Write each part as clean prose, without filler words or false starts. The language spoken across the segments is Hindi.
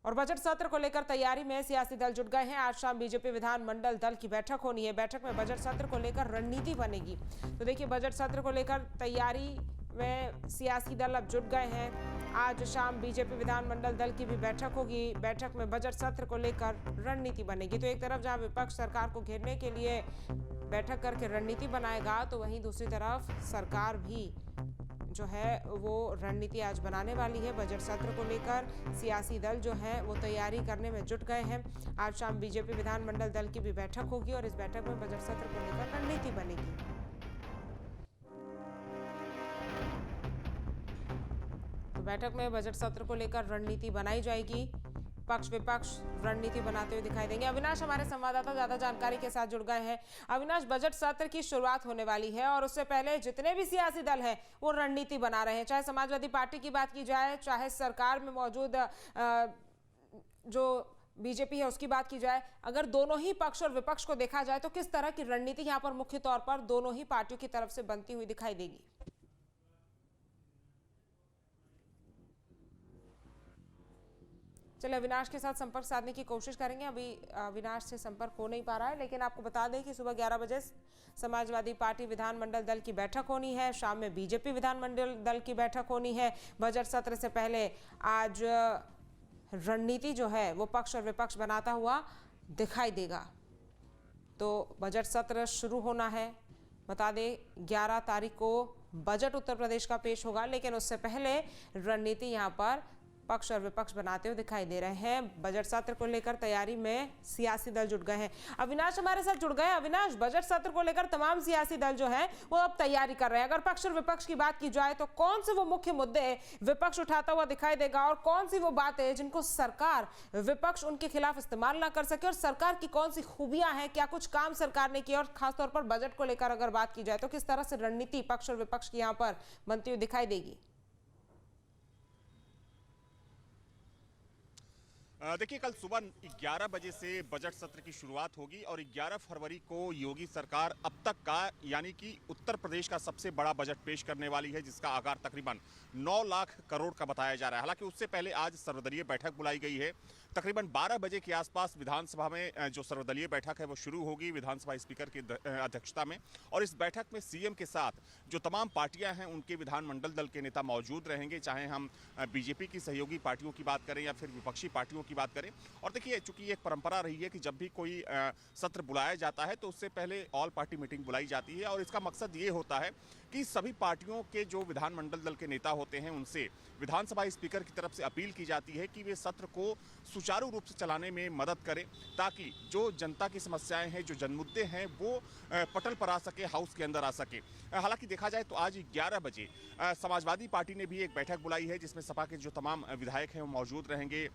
और बजट सत्र को लेकर तैयारी में सियासी दल जुट गए हैं। आज शाम बीजेपी विधानमंडल दल की बैठक होनी है। बैठक में बजट सत्र को लेकर रणनीति बनेगी। तो देखिए, बजट सत्र को लेकर तैयारी में सियासी दल अब जुट गए हैं। आज शाम बीजेपी विधानमंडल दल की भी बैठक होगी। बैठक में बजट सत्र को लेकर रणनीति बनेगी। तो एक तरफ जहां विपक्ष सरकार को घेरने के लिए बैठक करके रणनीति बनाएगा, तो वहीं दूसरी तरफ सरकार भी जो है वो रणनीति आज बनाने वाली है। बजट सत्र को लेकर सियासी दल जो है वो तैयारी करने में जुट गए हैं। आज शाम बीजेपी विधानमंडल दल की भी बैठक होगी और इस बैठक में बजट सत्र को लेकर रणनीति बनेगी। तो बैठक में बजट सत्र को लेकर रणनीति बनाई जाएगी। पक्ष विपक्ष रणनीति बनाते हुए दिखाई देंगे। अविनाश हमारे संवाददाता ज्यादा जानकारी के साथ जुड़ गए हैं। अविनाश, बजट सत्र की शुरुआत होने वाली है और उससे पहले जितने भी सियासी दल हैं वो रणनीति बना रहे हैं। चाहे समाजवादी पार्टी की बात की जाए, चाहे सरकार में मौजूद जो बीजेपी है उसकी बात की जाए, अगर दोनों ही पक्ष और विपक्ष को देखा जाए तो किस तरह की रणनीति यहाँ पर मुख्य तौर पर दोनों ही पार्टियों की तरफ से बनती हुई दिखाई देगी? चलिए, अविनाश के साथ संपर्क साधने की कोशिश करेंगे। अभी अविनाश से संपर्क हो नहीं पा रहा है, लेकिन आपको बता दें कि सुबह 11 बजे समाजवादी पार्टी विधानमंडल दल की बैठक होनी है। शाम में बीजेपी विधानमंडल दल की बैठक होनी है। बजट सत्र से पहले आज रणनीति जो है वो पक्ष और विपक्ष बनाता हुआ दिखाई देगा। तो बजट सत्र शुरू होना है। बता दें 11 तारीख को बजट उत्तर प्रदेश का पेश होगा, लेकिन उससे पहले रणनीति यहाँ पर पक्ष और विपक्ष बनाते हुए दिखाई दे रहे हैं। बजट सत्र को लेकर तैयारी में सियासी दल जुट गए हैं। अविनाश हमारे साथ जुड़ गए। अविनाश, बजट सत्र को लेकर तमाम सियासी दल जो है वो अब तैयारी कर रहे हैं। अगर पक्ष और विपक्ष की बात की जाए तो कौन से वो मुख्य मुद्दे विपक्ष उठाता हुआ दिखाई देगा और कौन सी वो बातें जिनको सरकार विपक्ष उनके खिलाफ इस्तेमाल ना कर सके, और सरकार की कौन सी खूबियां हैं, क्या कुछ काम सरकार ने किया, और खासतौर पर बजट को लेकर अगर बात की जाए तो किस तरह से रणनीति पक्ष और विपक्ष की यहाँ पर बनती हुई दिखाई देगी? देखिए, कल सुबह 11 बजे से बजट सत्र की शुरुआत होगी और 11 फरवरी को योगी सरकार अब तक का यानी कि उत्तर प्रदेश का सबसे बड़ा बजट पेश करने वाली है, जिसका आकार तकरीबन 9 लाख करोड़ का बताया जा रहा है। हालांकि उससे पहले आज सर्वदलीय बैठक बुलाई गई है। तकरीबन 12 बजे के आसपास विधानसभा में जो सर्वदलीय बैठक है वो शुरू होगी विधानसभा स्पीकर की अध्यक्षता में। और इस बैठक में सीएम के साथ जो तमाम पार्टियां हैं उनके विधानमंडल दल के नेता मौजूद रहेंगे, चाहे हम बीजेपी की सहयोगी पार्टियों की बात करें या फिर विपक्षी पार्टियों की बात करें। और देखिए, चूंकि एक परंपरा रही है कि जब भी कोई सत्र बुलाया जाता है तो उससे पहले ऑल पार्टी मीटिंग बुलाई जाती है और इसका मकसद ये होता है कि सभी पार्टियों के जो विधानमंडल दल के नेता होते हैं उनसे विधानसभा स्पीकर की तरफ से अपील की जाती है कि वे सत्र को सुचारू रूप से चलाने में मदद करें, ताकि जो जनता की समस्याएं हैं, जो जनमुद्दे हैं, वो पटल पर आ सके, हाउस के अंदर आ सके। हालांकि देखा जाए तो आज 11 बजे समाजवादी पार्टी ने भी एक बैठक बुलाई है, जिसमें सपा के जो तमाम विधायक हैं वो मौजूद रहेंगे।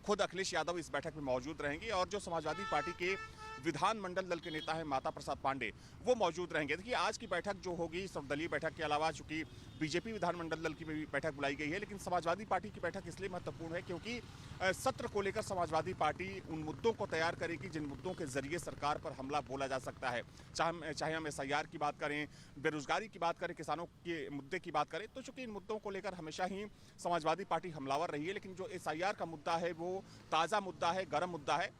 खुद अखिलेश यादव इस बैठक में मौजूद रहेंगे और जो समाजवादी पार्टी के विधानमंडल दल के नेता हैं माता प्रसाद पांडे, वो मौजूद रहेंगे। देखिए, आज की बैठक जो होगी सर्वदलीय बैठक के अलावा चूंकि बीजेपी विधानमंडल दल की भी बैठक बुलाई गई है, लेकिन समाजवादी पार्टी की बैठक इसलिए महत्वपूर्ण है क्योंकि सत्र को लेकर समाजवादी पार्टी उन मुद्दों को तैयार करेगी जिन मुद्दों के जरिए सरकार पर हमला बोला जा सकता है। चाहे हम SIR की बात करें, बेरोजगारी की बात करें, किसानों के मुद्दे की बात करें, तो चूंकि इन मुद्दों को लेकर हमेशा ही समाजवादी पार्टी हमलावर रही है, लेकिन जो SIR का मुद्दा है वो ताज़ा मुद्दा है, गर्म मुद्दा है।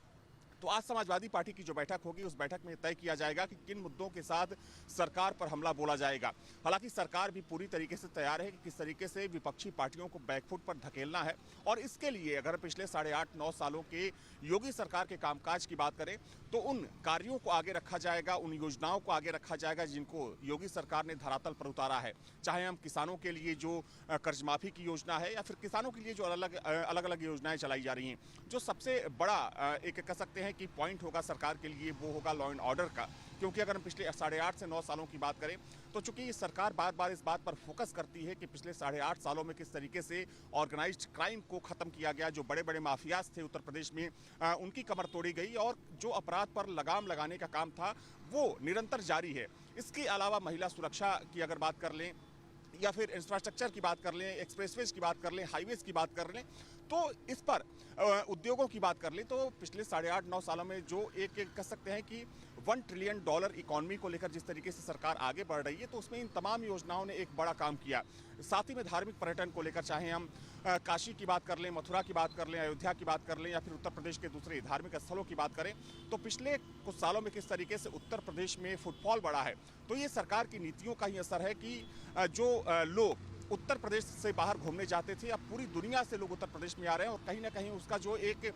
तो आज समाजवादी पार्टी की जो बैठक होगी उस बैठक में तय किया जाएगा कि किन मुद्दों के साथ सरकार पर हमला बोला जाएगा। हालांकि सरकार भी पूरी तरीके से तैयार है कि किस तरीके से विपक्षी पार्टियों को बैकफुट पर धकेलना है। और इसके लिए अगर पिछले 8.5-9 सालों के योगी सरकार के कामकाज की बात करें तो उन कार्यों को आगे रखा जाएगा, उन योजनाओं को आगे रखा जाएगा जिनको योगी सरकार ने धरातल पर उतारा है। चाहे हम किसानों के लिए जो कर्ज माफी की योजना है या फिर किसानों के लिए जो अलग अलग योजनाएं चलाई जा रही हैं, जो सबसे बड़ा एक कह सकते हैं कि पॉइंट होगा सरकार के लिए वो होगा लॉ एंड ऑर्डर का। क्योंकि अगर हम पिछले 8.5 से 9 सालों की बात करें तो चूंकि सरकार बार बार इस बात पर फोकस करती है कि पिछले 8.5 सालों में किस तरीके से ऑर्गेनाइज्ड क्राइम को खत्म किया गया, जो बड़े बड़े माफियाज थे उत्तर प्रदेश में उनकी कमर तोड़ी गई और जो अपराध पर लगाम लगाने का काम था वो निरंतर जारी है। इसके अलावा महिला सुरक्षा की अगर बात कर लें या फिर इंफ्रास्ट्रक्चर की बात कर लें, एक्सप्रेसवेज की बात कर लें, हाईवेज की बात कर लें, तो इस पर उद्योगों की बात कर लें तो पिछले 8.5-9 सालों में जो एक कह सकते हैं कि $1 ट्रिलियन इकोनॉमी को लेकर जिस तरीके से सरकार आगे बढ़ रही है, तो उसमें इन तमाम योजनाओं ने एक बड़ा काम किया। साथ ही में धार्मिक पर्यटन को लेकर, चाहे हम काशी की बात कर लें, मथुरा की बात कर लें, अयोध्या की बात कर लें, या फिर उत्तर प्रदेश के दूसरे धार्मिक स्थलों की बात करें, तो पिछले कुछ सालों में किस तरीके से उत्तर प्रदेश में फुटफॉल बढ़ा है, तो ये सरकार की नीतियों का ही असर है कि जो लोग उत्तर प्रदेश से बाहर घूमने जाते थे, अब पूरी दुनिया से लोग उत्तर प्रदेश में आ रहे हैं, और कहीं ना कहीं उसका जो एक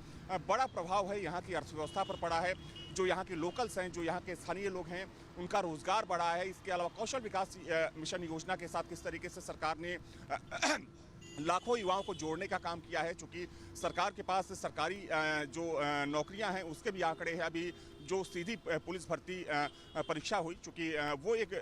बड़ा प्रभाव है यहाँ की अर्थव्यवस्था पर पड़ा है। जो यहाँ के लोकल्स हैं, जो यहाँ के स्थानीय लोग हैं, उनका रोजगार बढ़ा है। इसके अलावा कौशल विकास मिशन योजना के साथ किस तरीके से सरकार ने लाखों युवाओं को जोड़ने का काम किया है। चूंकि सरकार के पास सरकारी जो नौकरियां हैं उसके भी आंकड़े हैं। अभी जो सीधी पुलिस भर्ती परीक्षा हुई, चूंकि वो एक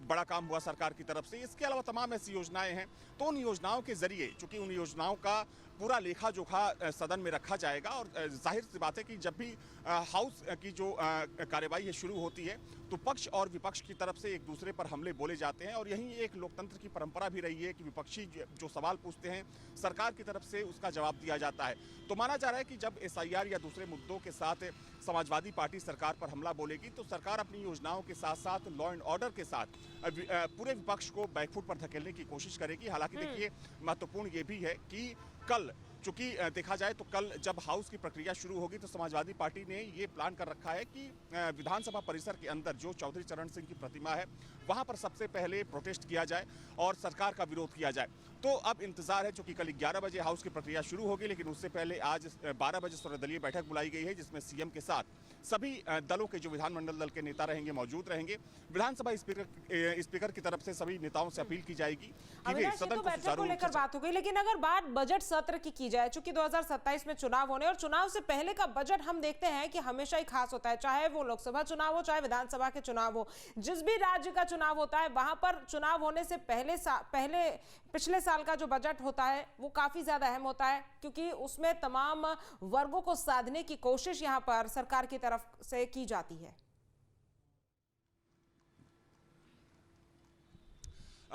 बड़ा काम हुआ सरकार की तरफ से। इसके अलावा तमाम ऐसी योजनाएं हैं, तो उन योजनाओं के जरिए, चूंकि उन योजनाओं का पूरा लेखा जोखा सदन में रखा जाएगा, और जाहिर सी बात है कि जब भी हाउस की जो कार्यवाही है शुरू होती है, तो पक्ष और विपक्ष की तरफ से एक दूसरे पर हमले बोले जाते हैं, और यही एक लोकतंत्र की परंपरा भी रही है कि विपक्षी जो सवाल पूछते हैं सरकार की तरफ से उसका जवाब दिया जाता है। तो माना जा रहा है कि जब SIR या दूसरे मुद्दों के साथ समाजवादी पार्टी सरकार पर हमला बोलेगी, तो सरकार अपनी योजनाओं के साथ साथ लॉ एंड ऑर्डर के साथ पूरे विपक्ष को बैकफुट पर धकेलने की कोशिश करेगी। हालांकि देखिए, महत्वपूर्ण ये भी है कि कल, चूंकि देखा जाए तो कल जब हाउस की प्रक्रिया शुरू होगी, तो समाजवादी पार्टी ने ये प्लान कर रखा है कि विधानसभा परिसर के अंदर जो चौधरी चरण सिंह की प्रतिमा है, वहां पर सबसे पहले प्रोटेस्ट किया जाए और सरकार का विरोध किया जाए। तो अब इंतजार है, चूंकि कल 11 बजे हाउस की प्रक्रिया शुरू होगी, लेकिन उससे पहले आज 12 बजे सर्वदलीय बैठक बुलाई गई है, जिसमें सीएम के साथ सभी दलों के जो विधानमंडल दल के नेता रहेंगे मौजूद रहेंगे। विधानसभा स्पीकर की तरफ से सभी नेताओं से अपील की जाएगी कि वे सदन को बैठक को लेकर बात हो गई, लेकिन अगर बात बजट सत्र की जाए, चूंकि 2027 में चुनाव होने, और चुनाव से पहले का बजट हम देखते हैं कि हमेशा ही खास होता है, चाहे वो लोकसभा चुनाव हो, चाहे विधानसभा के चुनाव हो। जिस भी राज्य का चुनाव होता है, वहां पर चुनाव होने से पहले पिछले साल का जो बजट होता है वो काफी ज्यादा अहम होता है, क्योंकि उसमें तमाम वर्गों को साधने की कोशिश यहां पर सरकार की तरफ से की जाती है।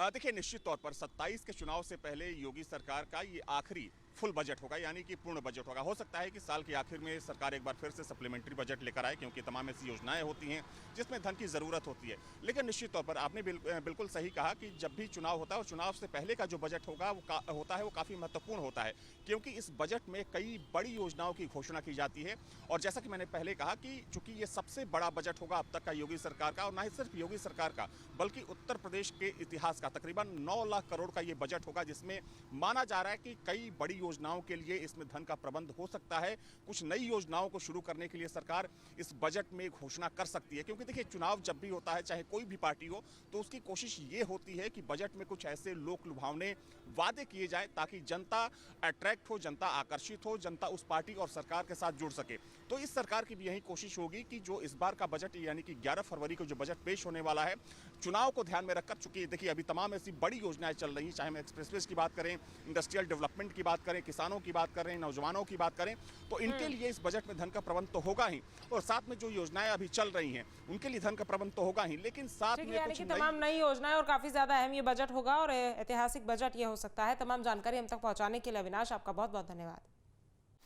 देखिए, निश्चित तौर पर 27 के चुनाव से पहले योगी सरकार का ये आखिरी फुल बजट होगा, यानी कि पूर्ण बजट होगा। हो सकता है कि साल के आखिर में सरकार एक बार फिर से सप्लीमेंट्री बजट लेकर आए, क्योंकि तमाम ऐसी योजनाएं होती हैं जिसमें धन की जरूरत होती है। लेकिन निश्चित तौर पर आपने बिल्कुल सही कहा कि जब भी चुनाव होता है, और चुनाव से पहले का जो बजट होगा वो काफी महत्वपूर्ण होता है, क्योंकि इस बजट में कई बड़ी योजनाओं की घोषणा की जाती है। और जैसा कि मैंने पहले कहा कि चूंकि ये सबसे बड़ा बजट होगा अब तक का योगी सरकार का, और ना ही सिर्फ योगी सरकार का, बल्कि उत्तर प्रदेश के इतिहास का, तकरीबन 9 लाख करोड़ का ये बजट होगा, जिसमें माना जा रहा है कि कई बड़ी योजनाओं के लिए इसमें धन का प्रबंध हो सकता है। कुछ नई योजनाओं को शुरू करने के लिए सरकार इस बजट में घोषणा कर सकती है, क्योंकि देखिए, चुनाव जब भी होता है, चाहे कोई भी पार्टी हो, तो उसकी कोशिश ये होती है कि बजट में कुछ ऐसे लोक लुभावने वादे किए जाएं ताकि जनता अट्रैक्ट हो, जनता आकर्षित हो, जनता उस पार्टी और सरकार के साथ जुड़ सके। तो इस सरकार की भी यही कोशिश होगी कि जो इस बार का बजट, यानी कि 11 फरवरी को जो बजट पेश होने वाला है, चुनाव को ध्यान में रखकर, चूंकि देखिए अभी तमाम ऐसी बड़ी योजनाएं चल रही हैं, चाहे हम एक्सप्रेसवेज की बात करें, इंडस्ट्रियल डेवलपमेंट की बात करें, किसानों की बात करें, नौजवानों की बात करें, तो इनके लिए इस बजट में धन का प्रबंध तो होगा ही, और साथ में जो योजनाएं अभी चल रही हैं उनके लिए धन का प्रबंध तो होगा ही, लेकिन साथ में कुछ तमाम नई योजनाएं, और काफी ज्यादा अहम ये बजट होगा और ऐतिहासिक बजट ये हो सकता है। तमाम जानकारी हम तक पहुंचाने के लिए अविनाश, आपका बहुत बहुत धन्यवाद।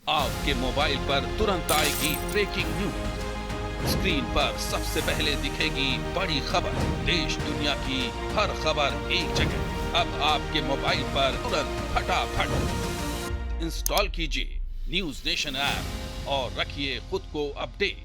आपके मोबाइल पर तुरंत आएगी ब्रेकिंग न्यूज, स्क्रीन पर सबसे पहले दिखेगी बड़ी खबर, देश दुनिया की हर खबर एक जगह। अब आपके मोबाइल पर तुरंत फटाफट इंस्टॉल कीजिए न्यूज नेशन ऐप और रखिए खुद को अपडेट।